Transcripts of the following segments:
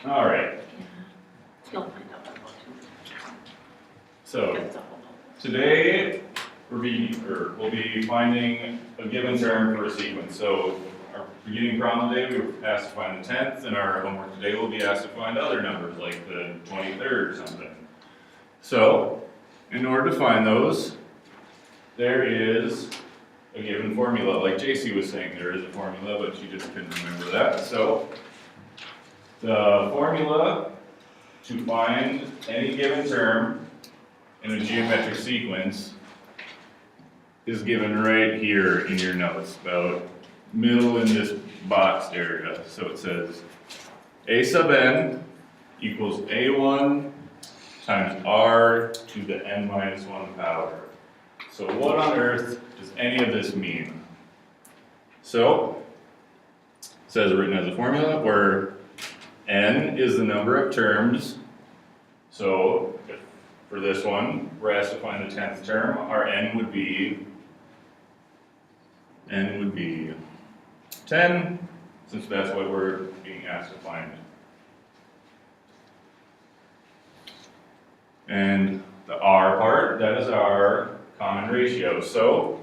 All right, You'll find out about so it. today we'll be finding a given term for a sequence. So our beginning problem today, we were asked to find the 10th, and our homework today will be asked to find other numbers like the 23rd or something. So in order to find those, there is a given formula. Like JC was saying, there is a formula, but she just couldn't remember that. So the formula to find any given term in a geometric sequence is given right here in your notes, about middle in this boxed area. So it says a sub n equals a1 times r to the n minus 1 power. So what on earth does any of this mean? So it says written as a formula where n is the number of terms. So if for this one, we're asked to find the 10th term, our n would be 10, since that's what we're being asked to find. And the r part, that is our common ratio. So,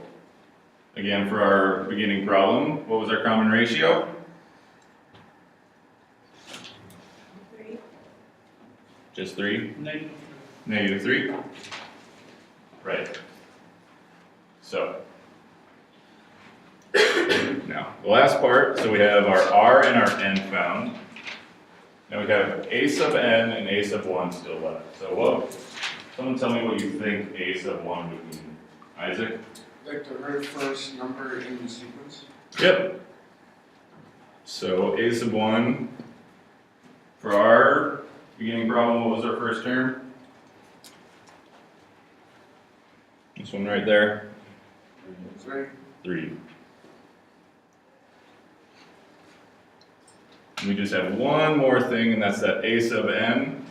again, for our beginning problem, what was our common ratio? 3. Just 3? Negative. Negative 3? Right. So, now, the last part, so we have our r and our n found. Now we have a sub n and a sub 1 still left. So what, someone tell me what you think a sub 1 would mean. Isaac? Like the very first number in the sequence? Yep. So a sub 1, for our beginning problem, what was our first term? This one right there, 3. 3. And we just have one more thing, and that's that a sub n.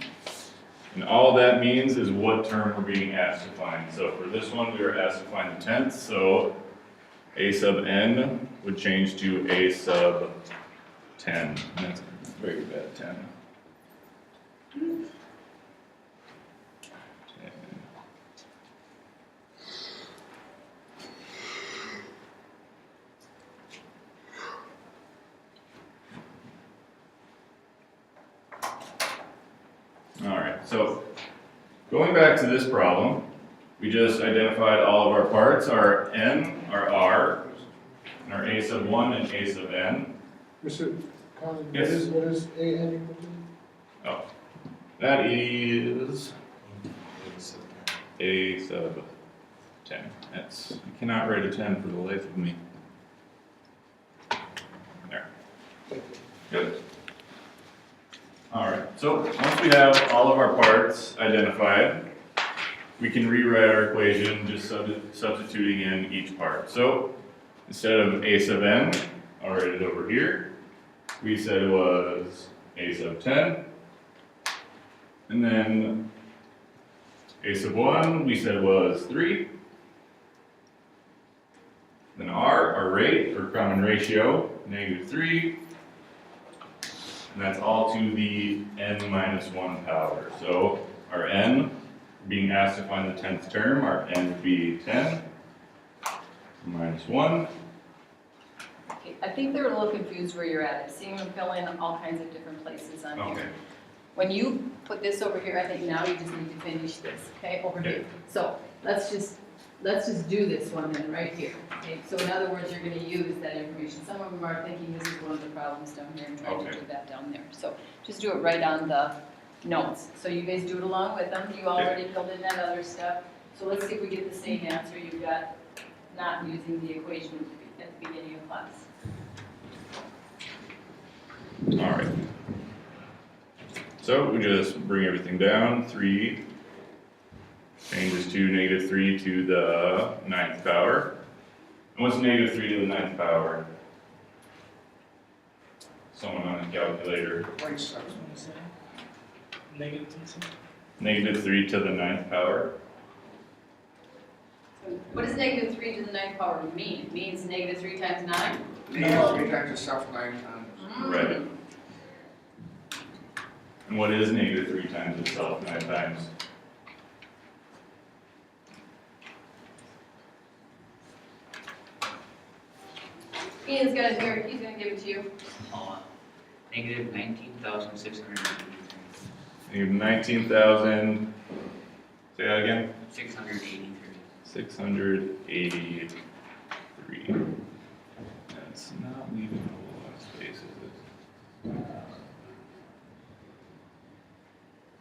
And all that means is what term we're being asked to find. So for this one, we were asked to find the 10th, so a sub n would change to a sub 10. And that's a very bad 10. 10. Alright, so going back to this problem, we just identified all of our parts, our n, our r, and our a sub 1 and a sub n. Mr. Conlon, Yes. what is A n equal to? Oh, that is a sub 10. That's, I cannot write a 10 for the life of me. There. Good. Alright, so once we have all of our parts identified, we can rewrite our equation just substituting in each part. So instead of a sub n, I'll write it over here. We said it was a sub 10. And then a sub 1, we said was 3. Then r, our rate, or common ratio, negative 3. And that's all to the n minus 1 power. So our n, being asked to find the 10th term, our n would be 10 minus 1. Okay, I think they're a little confused where you're at. I'm seeing them fill in all kinds of different places on Okay. here. When you put this over here, I think now you just need to finish this, okay, over Okay. here. So let's just do this one then, right here. Okay, so in other words, you're gonna use that information. Some of them are thinking this is one of the problems down here and trying to Okay. put that down there. So just do it right on the notes. So you guys do it along with them. You already filled in that other stuff. So let's see if we get the same answer you got not using the equation at the beginning of class. All right. So we just bring everything down. 3 changes to negative 3 to the 9th power. And what's negative 3 to the 9th power? Someone on a calculator. 0.7. Negative. Negative 3 to the 9th power. What does negative 3 to the 9th power mean? It means negative 3 times 9? Negative 3 times itself 9 times. Right. And what is negative 3 times itself 9 times? Ian's got it here, he's gonna give it to you. Negative 19,683. Negative 19,000, say that again? 683. 683. That's not leaving a whole lot of space, is it?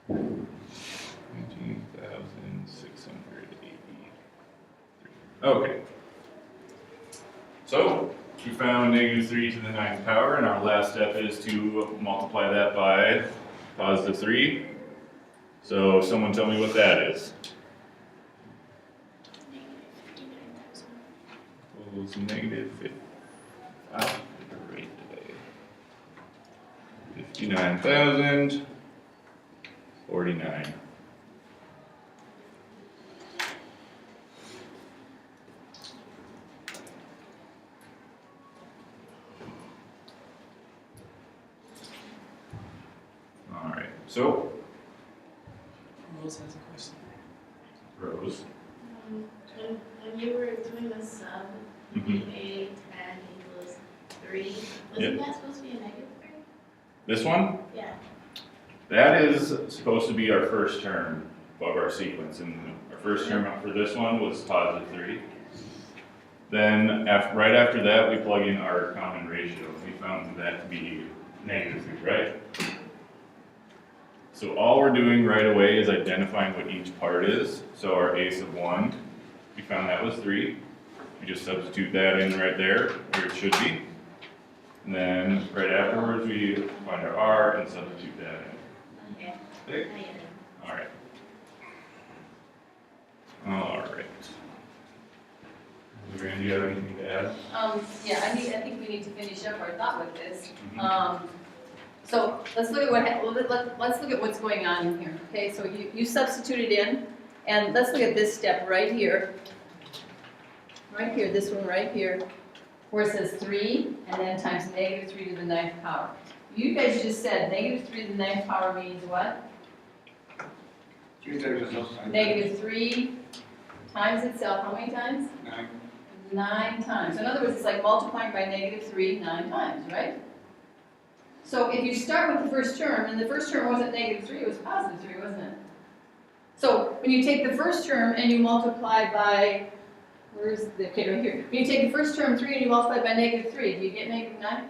19,683. Okay. So, we found negative 3 to the 9th power, and our last step is to multiply that by positive 3. So, someone tell me what that is. Well, it's negative 50. Wow, great today. 59,049. All right, so Rose has a question. Rose. When you were doing the sum, Mhm. 8, 10 equals 3, wasn't that supposed to be a negative 3? This one? Yeah. That is supposed to be our first term of our sequence, and our first term for this one was positive 3. Then, right after that, we plug in our common ratio. We found that to be negative 3, right? So all we're doing right away is identifying what each part is. So our a sub 1, we found that was 3. We just substitute that in right there, where it should be. And then right afterwards, we find our r and substitute that in. Okay. Okay? I get it. All right. All right. Lorraine, do you have anything to add? Yeah, I think we need to finish up our thought with this. So let's look at let's look at what's going on in here. Okay, so you substituted in, and let's look at this step right here. Right here, this one right here, where it says 3 and then times negative 3 to the 9th power. You guys just said negative 3 to the 9th power means what? 3 times itself. Negative 3 times itself, how many times? 9. 9 times. So in other words, it's like multiplying by negative 3 9 times, right? So if you start with the first term, and the first term wasn't negative 3, it was positive 3, wasn't it? So when you take the first term and you multiply by, where's the, okay, right here. When you take the first term 3 and you multiply by negative 3, do you get negative 9?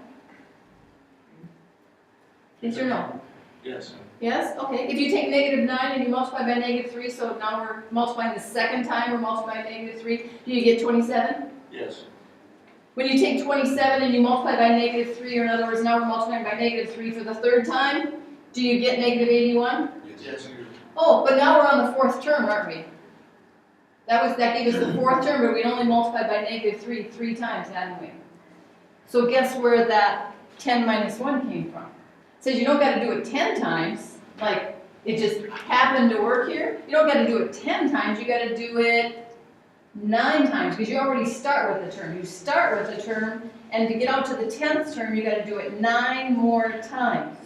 Yes or no? Yes. Yes? Okay. If you take negative 9 and you multiply by negative 3, so now we're multiplying the second time, we're multiplying negative 3, do you get 27? Yes. When you take 27 and you multiply by negative 3, or in other words, now we're multiplying by negative 3 for the third time, do you get negative 81? Yes. Oh, but now we're on the fourth term, aren't we? That gave us the fourth term, but we only multiplied by negative 3 times, hadn't we? So guess where that 10 minus 1 came from? It says you don't got to do it 10 times, like it just happened to work here. You don't got to do it 10 times, you got to do it 9 times, because you already start with the term. You start with the term, and to get out to the 10th term, you got to do it 9 more times.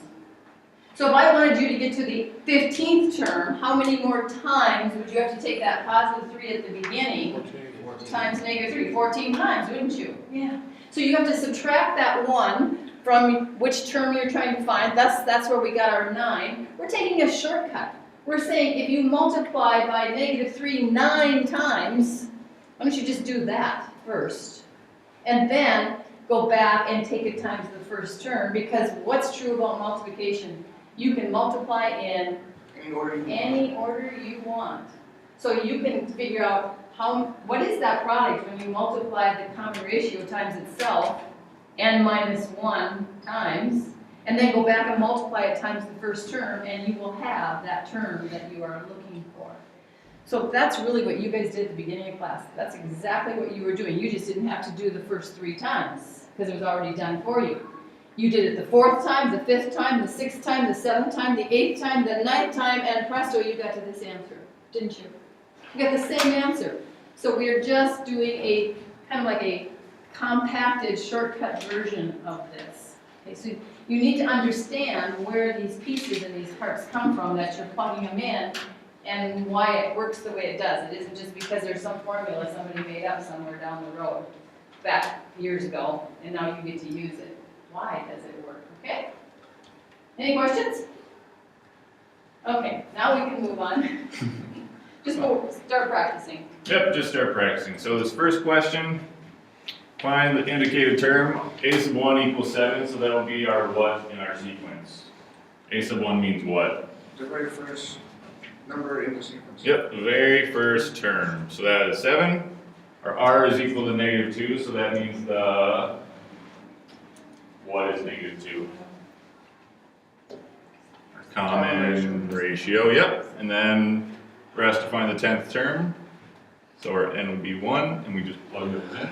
So if I wanted you to get to the 15th term, how many more times would you have to take that positive 3 at the beginning 14. times negative 3? 14 times, wouldn't you? Yeah. So you have to subtract that 1 from which term you're trying to find. That's where we got our 9. We're taking a shortcut. We're saying if you multiply by negative 3 9 times, why don't you just do that first? And then go back and take it times the first term, because what's true about multiplication? You can multiply in any order you want. So you can figure out what is that product when you multiply the common ratio times itself, n minus 1 times, and then go back and multiply it times the first term, and you will have that term that you are looking for. So that's really what you guys did at the beginning of class. That's exactly what you were doing. You just didn't have to do the first 3 times, because it was already done for you. You did it the 4th time, the 5th time, the 6th time, the 7th time, the 8th time, the 9th time, and presto, you got to this answer, didn't you? You got the same answer. So we're just doing a kind of like a compacted shortcut version of this. Okay, so you need to understand where these pieces and these parts come from, that you're plugging them in, and why it works the way it does. It isn't just because there's some formula somebody made up somewhere down the road, back years ago, and now you get to use it. Why does it work, okay? Any questions? Okay, now we can move on. Just go, start practicing. Yep, just start practicing. So this first question, find the indicated term. A sub 1 equals 7, so that'll be our what in our sequence. A sub 1 means what? The very first number in the sequence. Yep, the very first term. So that is 7. Our R is equal to -2, so that means the, what is -2? Our common ratio, yep. And then we're asked to find the 10th term. So our n would be 1, and we just plug those in.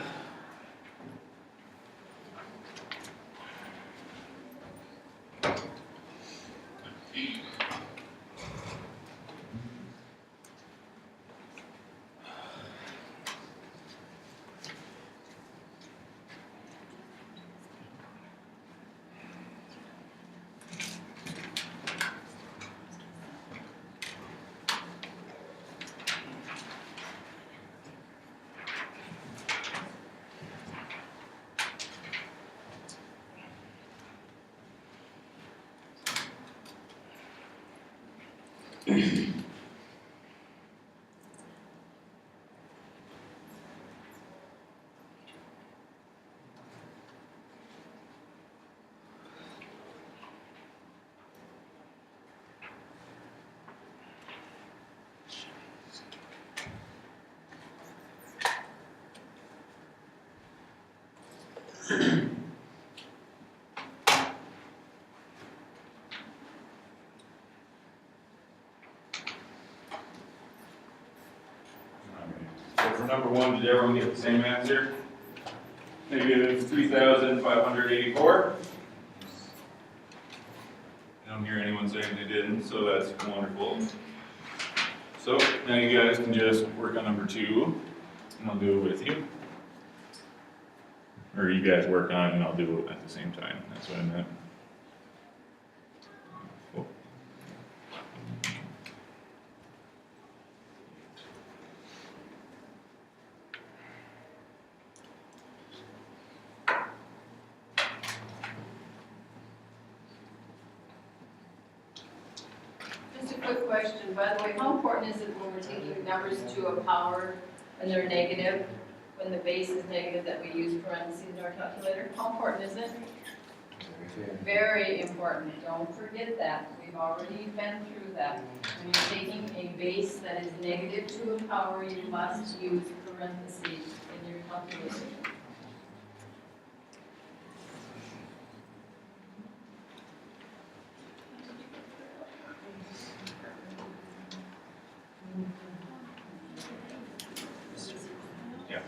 So for number 1, did everyone get the same answer? Negative 3,584. I don't hear anyone saying they didn't, so that's wonderful. So now you guys can just work on number 2, and I'll do it with you. Or you guys work on and I'll do it at the same time. That's what I meant. Cool. Just a quick question, by the way, how important is it when we're taking numbers to a power and they're negative, when the base is negative, that we use parentheses in our calculator? How important is it? Very important, don't forget that. We've already been through that. When you're taking a base that is negative to a power, you must use parentheses in your calculator. Yeah.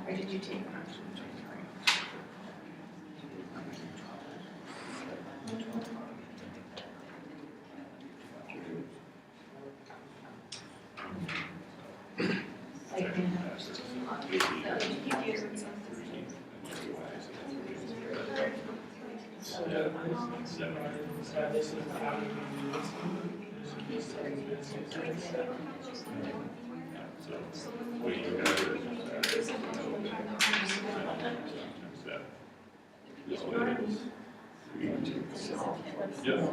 Or did you take? Yeah.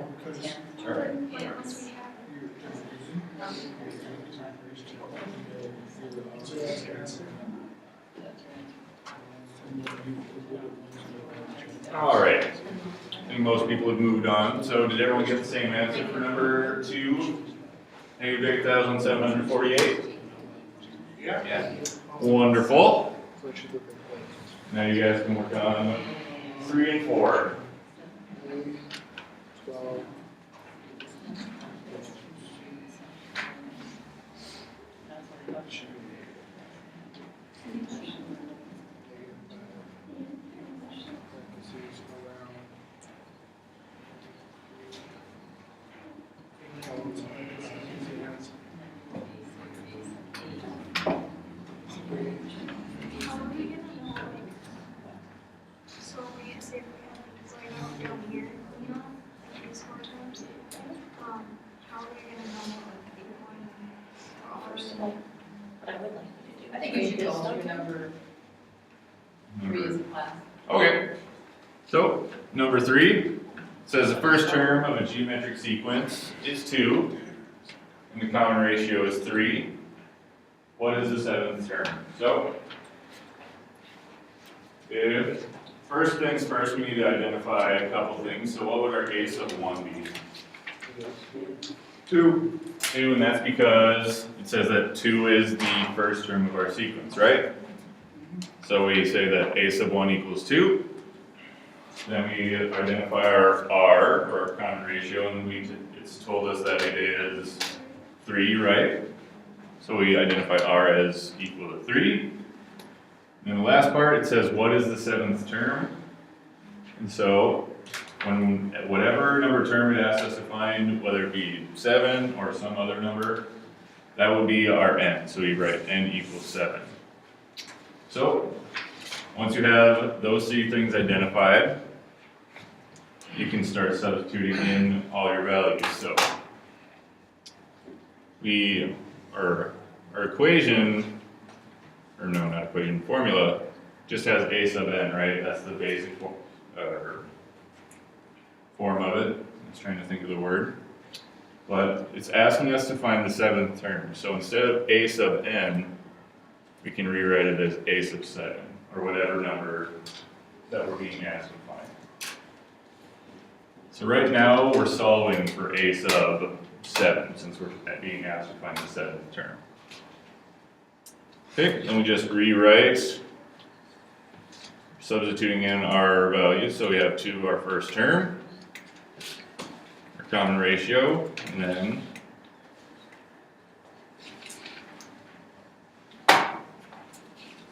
All right. I think most people have moved on. So did everyone get the same answer for number 2? Negative 8,748? Yeah. Wonderful. Now you guys can work on 3 and 4. So we can say we have these laid out down here, you know, like these four terms. How are we gonna know what one What I would like you to do. I think we should go through number 3 as a class. Okay, so number 3 says the first term of a geometric sequence is 2, and the common ratio is 3. What is the seventh term? So, if first things first, we need to identify a couple things. So what would our a sub 1 be? 2. 2, and that's because it says that 2 is the first term of our sequence, right? So we say that a sub 1 equals 2. Then we identify our r, or our common ratio, and it's told us that it is 3, right? So we identify r as equal to 3. And then the last part, it says what is the seventh term? And so when whatever number term it asks us to find, whether it be 7 or some other number, that would be our n. So we write n equals 7. So once you have those 3 things identified, you can start substituting in all your values. So our equation, or no, not equation, formula, just has a sub n, right? That's the basic form of it. I was trying to think of the word. But it's asking us to find the seventh term. So instead of a sub n, we can rewrite it as a sub 7, or whatever number that we're being asked to find. So right now, we're solving for a sub 7, since we're being asked to find the seventh term. Okay, and we just rewrite, substituting in our values. So we have 2, our first term, our common ratio, and then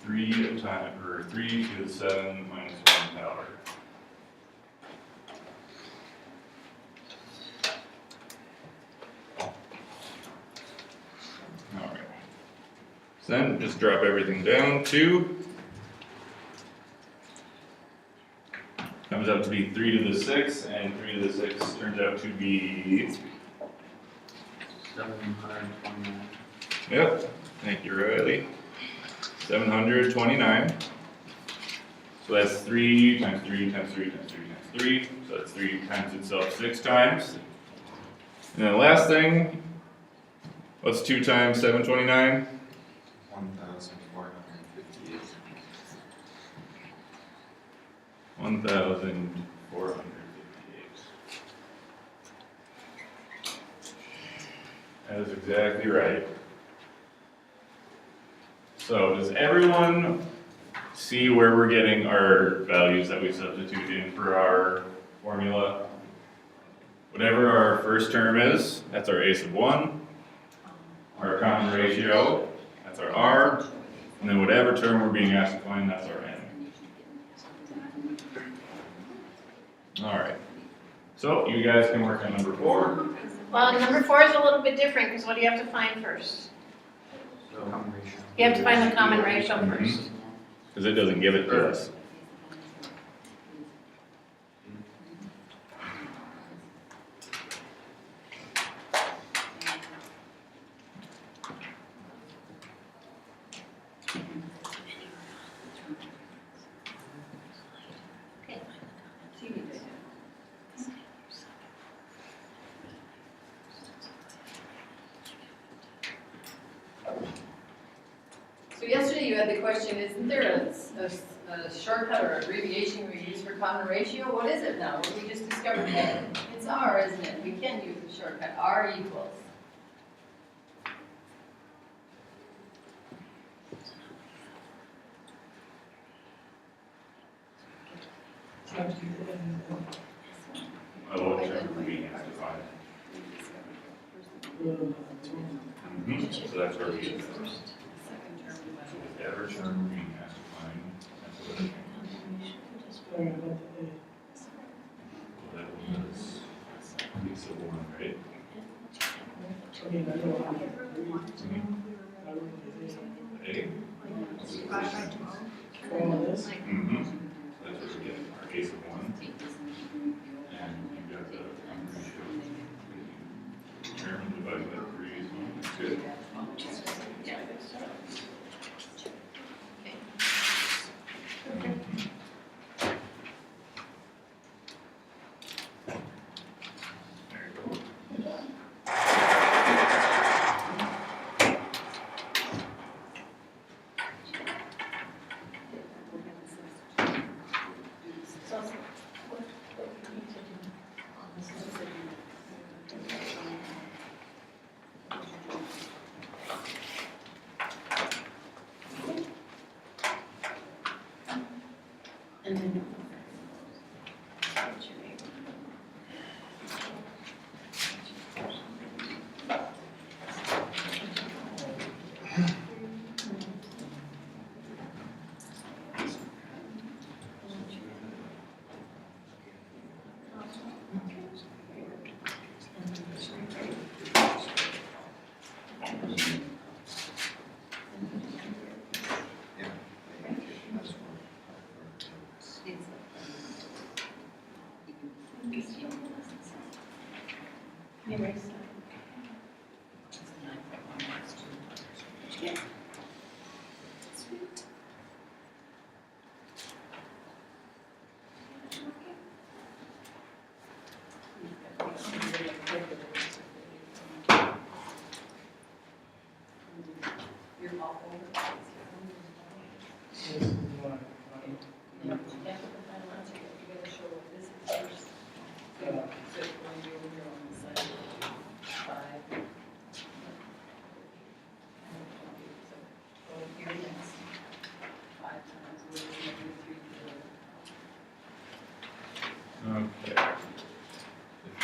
three to the 7 minus 1 power. Alright. So then just drop everything down. 2 comes out to be 3 to the 6, and 3 to the 6 turns out to be 729. Yep, thank you, Riley. 729. So that's 3 times 3 times 3 times 3 times 3. So that's 3 times itself 6 times. And then the last thing, what's 2 times 729? 1,458. 1,458. That is exactly right. So does everyone see where we're getting our values that we substitute in for our formula? Whatever our first term is, that's our a sub 1. Our common ratio, that's our r. And then whatever term we're being asked to find, that's our n. Alright. So you guys can work on number 4. Well, number 4 is a little bit different, because what do you have to find first? Common ratio. You have to find the common ratio first. Because it doesn't give it to us. So yesterday you had the question, isn't there a shortcut or abbreviation we use for common ratio? What is it now? Well, we just discovered that it's R, isn't it? We can use the shortcut, R equals. What term we're being asked to find. So that's where we get that. Second term. The average term we're being asked to find, that's what I think. Sorry about the day. Well, that was Lisa Warren, right? I mean, I know how to read. I don't know A? all of this. Mm-hmm. So that's what we get, our case of one. And you got the ratio. Term divided by 3 is 1, that's good. There you go. And then. Your all over. This is my, You have to put the final answer, you gotta show what this is first. So it's going to be over here on the side. 5. So here it is. 5 times, we're going to do 3 Okay. I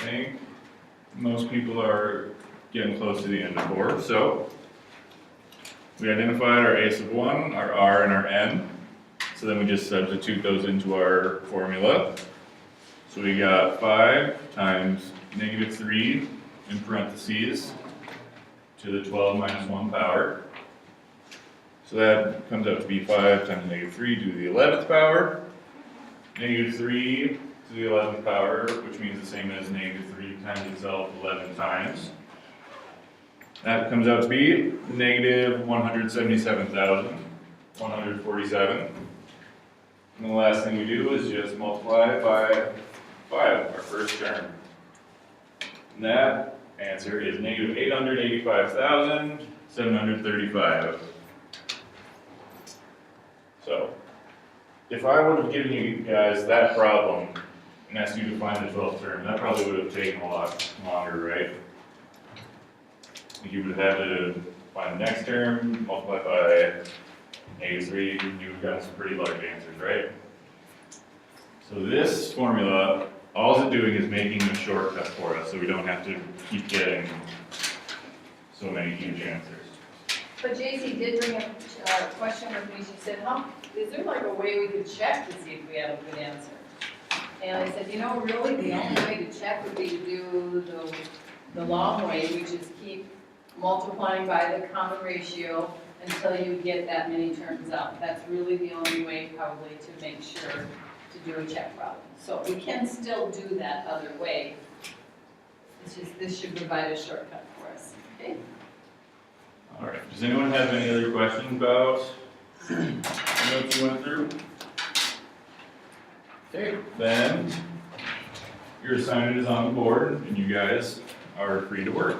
think most people are getting close to the end of 4, so we identified our a sub 1, our r, and our n. So then we just substitute those into our formula. So we got 5 times negative 3 in parentheses to the 12 minus 1 power. So that comes out to be 5 times negative 3 to the 11th power. Negative 3 to the 11th power, which means the same as negative 3 times itself 11 times. That comes out to be negative 177,147. And the last thing we do is just multiply it by 5, our first term. And that answer is negative 885,735. So, if I would have given you guys that problem and asked you to find the 12th term, that probably would have taken a lot longer, right? You would have had to find the next term, multiply by negative 3, you would have gotten some pretty large answers, right? So this formula, all it's doing is making a shortcut for us, so we don't have to keep getting so many huge answers. But JC did bring up a question with me, she said, is there like a way we could check to see if we have a good answer? And I said, really, the only way to check would be to do the long way, which is keep multiplying by the common ratio until you get that many terms out. That's really the only way probably to make sure to do a check problem. So we can still do that other way. It's just, this should provide a shortcut for us, okay? All right, does anyone have any other questions about the notes you went through? Okay, then your assignment is on the board and you guys are free to work.